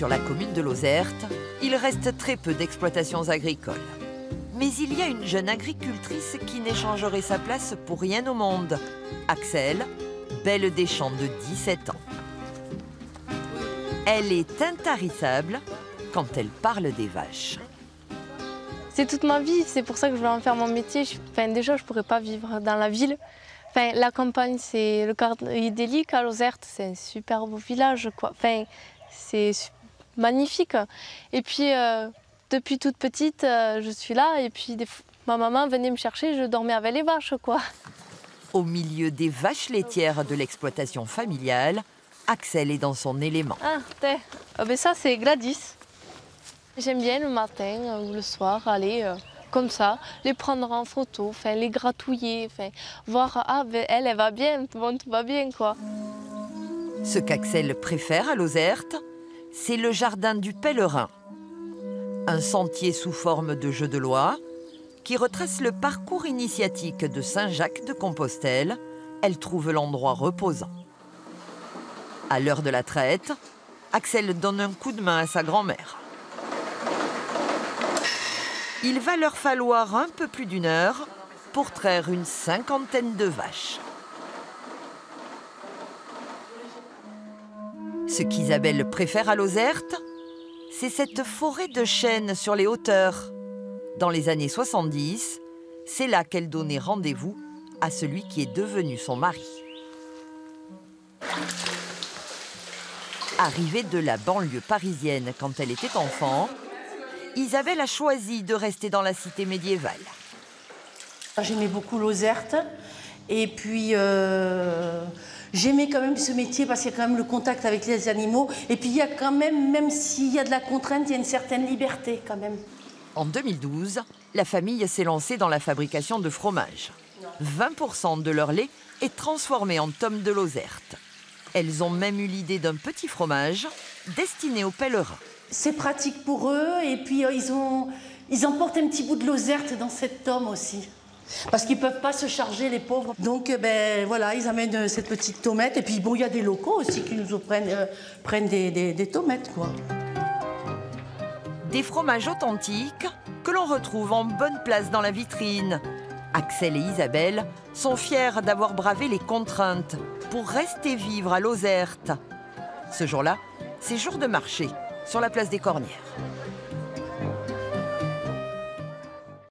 Sur la commune de Lozerte, il reste très peu d'exploitations agricoles. Mais il y a une jeune agricultrice qui n'échangerait sa place pour rien au monde. Axel, Belle Deschamps de 17 ans. Elle est intarissable quand elle parle des vaches. C'est toute ma vie, c'est pour ça que je veux en faire mon métier. Déjà, je ne pourrais pas vivre dans la ville. La campagne, c'est le cadre idyllique à Lozerte, c'est un super beau village, quoi. C'est magnifique. Et puis, depuis toute petite, je suis là. Et puis, ma maman venait me chercher, je dormais avec les vaches, quoi. Au milieu des vaches laitières de l'exploitation familiale, Axel est dans son élément. Ça, c'est Gladys. J'aime bien le matin ou le soir aller comme ça, les prendre en photo, les gratouiller, voir elle va bien, tout va bien, quoi. Ce qu'Axel préfère à Lozerte, c'est le jardin du Pèlerin. Un sentier sous forme de jeu de loi qui retrace le parcours initiatique de Saint-Jacques de Compostelle. Elle trouve l'endroit reposant. À l'heure de la traite, Axel donne un coup de main à sa grand-mère. Il va leur falloir un peu plus d'1 heure pour traire une 50aine de vaches. Ce qu'Isabelle préfère à Lozerte, c'est cette forêt de chênes sur les hauteurs. Dans les années 70, c'est là qu'elle donnait rendez-vous à celui qui est devenu son mari. Arrivée de la banlieue parisienne quand elle était enfant, Isabelle a choisi de rester dans la cité médiévale. J'aimais beaucoup Lozerte et puis j'aimais quand même ce métier parce qu'il y a quand même le contact avec les animaux et puis il y a quand même s'il y a de la contrainte, il y a une certaine liberté quand même. En 2012, la famille s'est lancée dans la fabrication de fromage. 20% de leur lait est transformé en tome de Lozerte. Elles ont même eu l'idée d'un petit fromage destiné aux pèlerins. C'est pratique pour eux et puis ils emportent un petit bout de Lozerte dans cette tome aussi. Parce qu'ils ne peuvent pas se charger, les pauvres. Donc voilà, ils amènent cette petite tomette. Et puis bon, il y a des locaux aussi qui nous prennent des tomettes, quoi. Des fromages authentiques que l'on retrouve en bonne place dans la vitrine. Axel et Isabelle sont fiers d'avoir bravé les contraintes pour rester vivre à Lozerte. Ce jour-là, c'est jour de marché sur la place des Cornières.